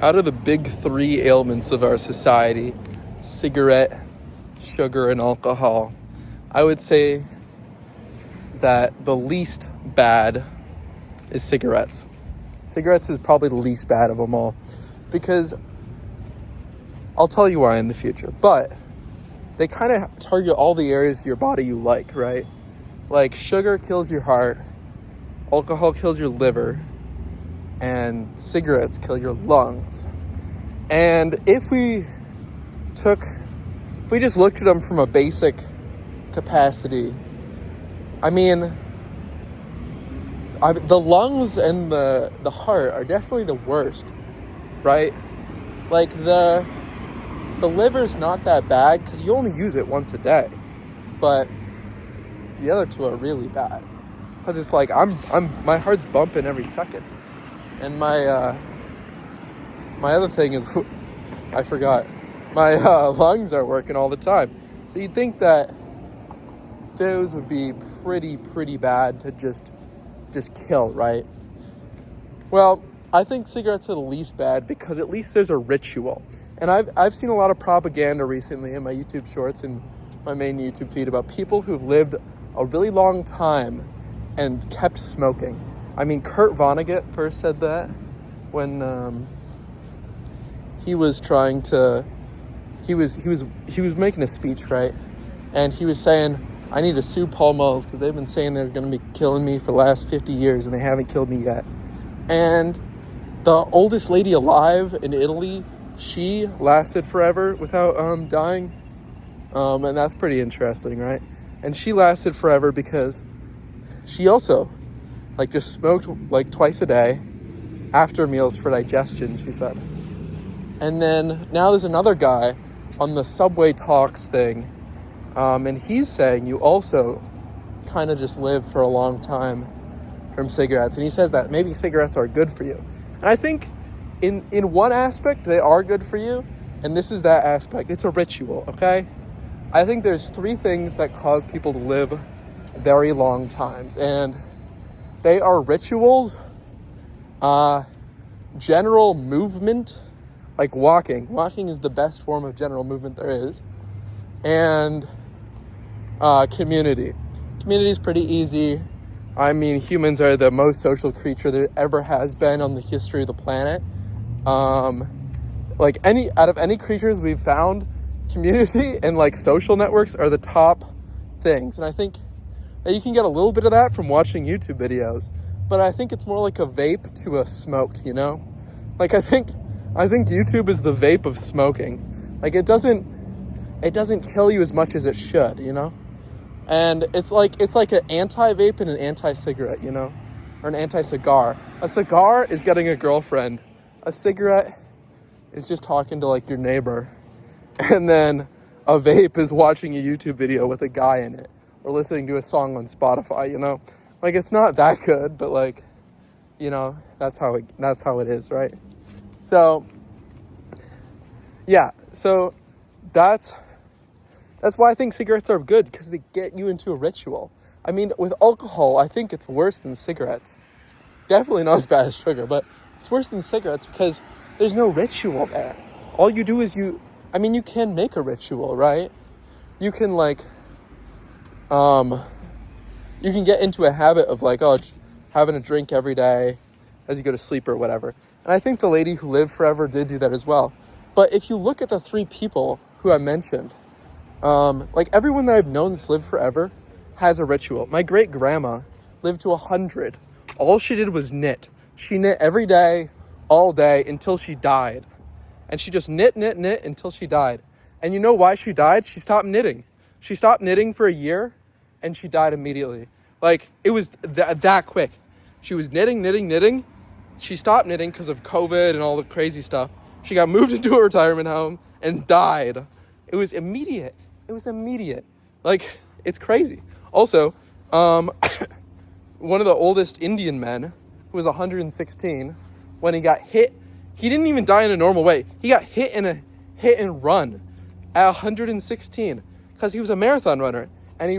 Out of the big three ailments of our society, cigarette, sugar, and alcohol, I would say that the least bad is cigarettes. Cigarettes is probably the least bad of them all, because I'll tell you why in the future, but they kind of target all the areas of your body you like, right? Like sugar kills your heart, alcohol kills your liver, and cigarettes kill your lungs. And if we just looked at them from a basic capacity, I mean, the lungs and the heart are definitely the worst, right? Like the liver's not that bad because you only use it once a day, but the other two are really bad because it's like my heart's bumping every second, and my other thing is I forgot, my lungs are working all the time. So you'd think that those would be pretty bad to just kill, right? Well, I think cigarettes are the least bad because at least there's a ritual. And I've seen a lot of propaganda recently in my YouTube shorts and my main YouTube feed about people who've lived a really long time and kept smoking. I mean, Kurt Vonnegut first said that when he was making a speech, right? And he was saying, I need to sue Pall Malls because they've been saying they're going to be killing me for the last 50 years and they haven't killed me yet. And the oldest lady alive in Italy, she lasted forever without dying. And that's pretty interesting, right? And she lasted forever because she also just smoked twice a day after meals for digestion, she said. And then now there's another guy on the Subway Talks thing, and he's saying you also kind of just live for a long time from cigarettes. And he says that maybe cigarettes are good for you. And I think in one aspect they are good for you, and this is that aspect. It's a ritual, okay? I think there's three things that cause people to live very long times, and they are rituals, general movement, like walking. Walking is the best form of general movement there is. And community. Community is pretty easy. I mean, humans are the most social creature there ever has been on the history of the planet. Out of any creatures we've found, community and social networks are the top things. And I think that you can get a little bit of that from watching YouTube videos, but I think it's more like a vape to a smoke, you know? I think YouTube is the vape of smoking. It doesn't kill you as much as it should, you know? And it's like an anti-vape and an anti-cigarette, you know? Or an anti-cigar. A cigar is getting a girlfriend. A cigarette is just talking to your neighbor. And then a vape is watching a YouTube video with a guy in it. Or listening to a song on Spotify, you know? It's not that good, but that's how it is, right? So yeah, so that's why I think cigarettes are good, because they get you into a ritual. I mean, with alcohol, I think it's worse than cigarettes. Definitely not as bad as sugar, but it's worse than cigarettes because there's no ritual there. All you do is you can make a ritual, right? You can you can get into a habit of having a drink every day as you go to sleep or whatever. And I think the lady who lived forever did do that as well. But if you look at the three people who I mentioned, everyone that I've known that's lived forever has a ritual. My great-grandma lived to 100. All she did was knit. She knit every day, all day, until she died. And she just knit until she died. And you know why she died? She stopped knitting. She stopped knitting for a year, and she died immediately. It was that quick. She was knitting. She stopped knitting because of COVID and all the crazy stuff. She got moved into a retirement home and died. It was immediate. It's crazy. Also, one of the oldest Indian men, who was 116, when he got hit, he didn't even die in a normal way. He got hit in a hit and run at 116 because he was a marathon runner, and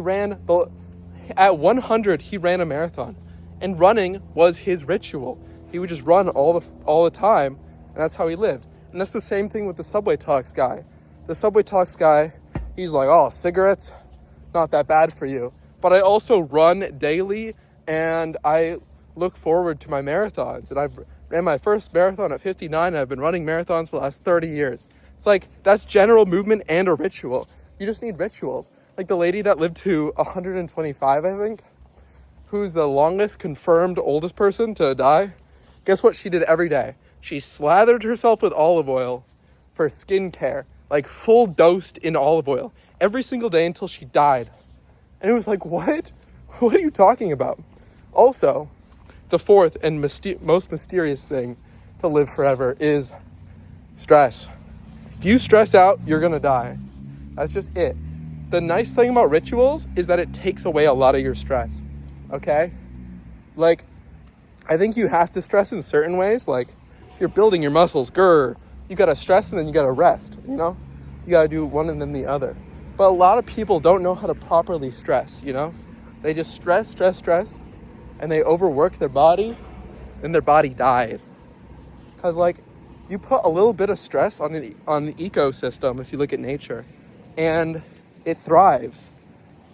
at 100 he ran a marathon, and running was his ritual. He would just run all the time And that's how he lived. And that's the same thing with the Subway Talks guy. The Subway Talks guy, he's like, oh, cigarettes, not that bad for you. But I also run daily, and I look forward to my marathons. And I've ran my first marathon at 59, and I've been running marathons for the last 30 years. It's like, that's general movement and a ritual. You just need rituals. Like the lady that lived to 125, I think, who's the longest confirmed oldest person to die. Guess what she did every day? She slathered herself with olive oil for skincare, like full dosed in olive oil every single day until she died. And it was like, what? What are you talking about? Also, the fourth and most mysterious thing to live forever is stress. If you stress out, you're gonna die. That's just it. The nice thing about rituals is that it takes away a lot of your stress, okay? Like, I think you have to stress in certain ways. Like, if you're building your muscles, you gotta stress and then you gotta rest, you know? You gotta do one and then the other. But a lot of people don't know how to properly stress, you know? They just stress, and they overwork their body, and their body dies. Because, like, you put a little bit of stress on the ecosystem, if you look at nature, and it thrives.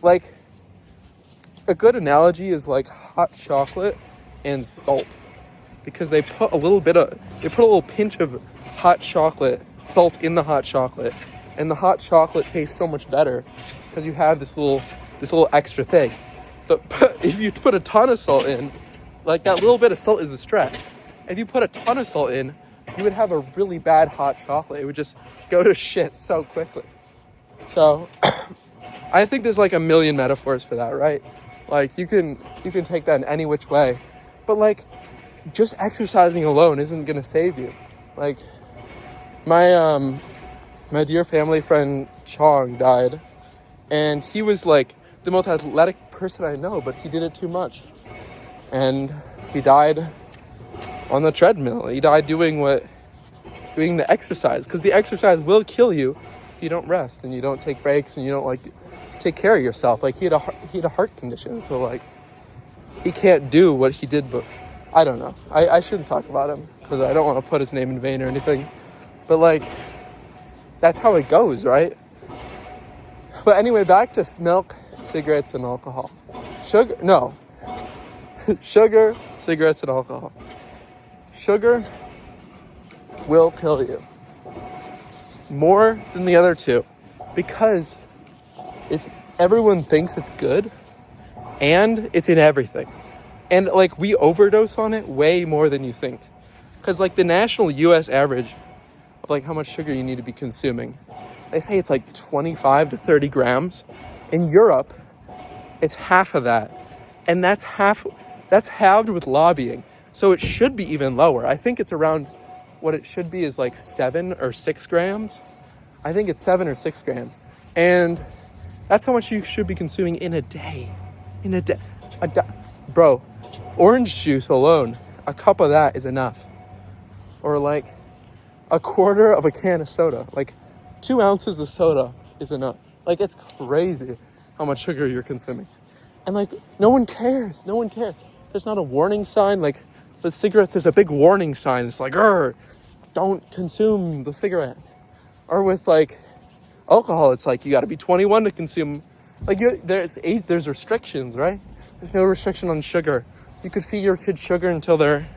Like, a good analogy is like hot chocolate and salt, because they put a little pinch of hot chocolate, salt in the hot chocolate, and the hot chocolate tastes so much better because you have this little extra thing. But if you put a ton of salt in, like that little bit of salt is the stress. If you put a ton of salt in, you would have a really bad hot chocolate. It would just go to shit so quickly. So I think there's like a million metaphors for that, right? Like you can take that in any which way. But like just exercising alone isn't gonna save you. Like my dear family friend Chong died, and he was like the most athletic person I know, but he did it too much. And he died on the treadmill. He died doing the exercise, because the exercise will kill you if you don't rest and you don't take breaks and you don't like take care of yourself. Like he had a heart condition, so like he can't do what he did. But I don't know. I shouldn't talk about him because I don't want to put his name in vain or anything. But like that's how it goes, right? But anyway, back to milk, cigarettes, and alcohol. Sugar, cigarettes, and alcohol. Sugar will kill you more than the other two, because if everyone thinks it's good and it's in everything, and like we overdose on it way more than you think, because like the national US average of like how much sugar you need to be consuming, they say it's like 25 to 30 grams. In Europe, it's half of that, and that's halved with lobbying, so it should be even lower. I think it's around, what it should be is like 7 or 6 grams. I think it's 7 or 6 grams, and that's how much you should be consuming in a day. Bro, orange juice alone, a cup of that is enough. Or like a quarter of a can of soda, like 2 ounces of soda is enough. Like, it's crazy how much sugar you're consuming. And like, no one cares. There's not a warning sign. Like with cigarettes, there's a big warning sign. It's like, don't consume the cigarette. Or with like alcohol, it's like you got to be 21 to consume. Like there's restrictions, right? There's no restriction on sugar. You could feed your kids sugar until they're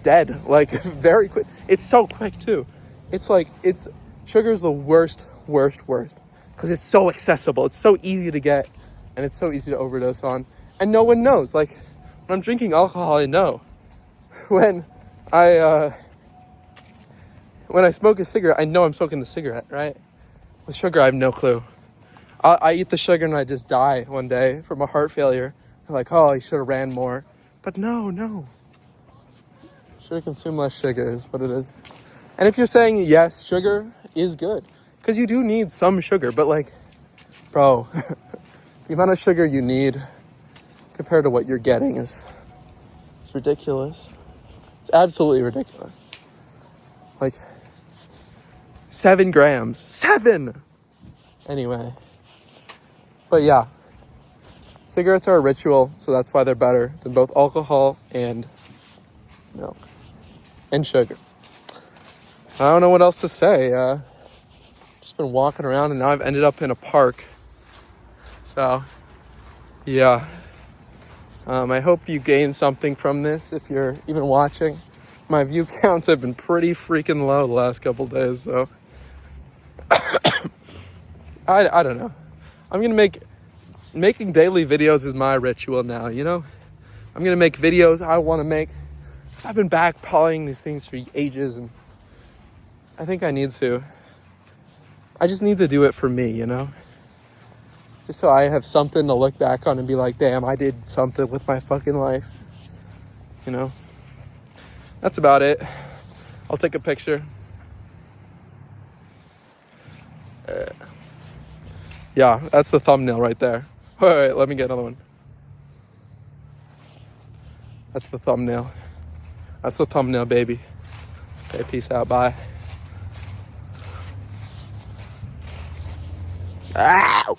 dead, like very quick. It's so quick too. It's like sugar's the worst, because it's so accessible. It's so easy to get, and it's so easy to overdose on, and no one knows. Like when I'm drinking alcohol, I know. When I smoke a cigarette, I know I'm smoking the cigarette, right? With sugar, I have no clue. I eat the sugar and I just die one day from a heart failure. I'm like, oh, you should have ran more. But no. Should have consumed less sugar is what it is. And if you're saying, yes, sugar is good, because you do need some sugar, but like, bro, the amount of sugar you need compared to what you're getting is ridiculous. It's absolutely ridiculous. Like 7 grams. 7! Anyway. But yeah. Cigarettes are a ritual, so that's why they're better than both alcohol and milk. And sugar. I don't know what else to say. Just been walking around and now I've ended up in a park. So, yeah. I hope you gained something from this if you're even watching. My view counts have been pretty freaking low the last couple days, so I don't know. I'm gonna making daily videos is my ritual now, you know? I'm gonna make videos I wanna make because I've been backpedaling these things for ages and I think I need to. I just need to do it for me, you know? Just so I have something to look back on and be like, damn, I did something with my fucking life. You know? That's about it. I'll take a picture. Yeah, that's the thumbnail right there. All right, let me get another one. That's the thumbnail. That's the thumbnail, baby. Okay, peace out. Bye. Ow!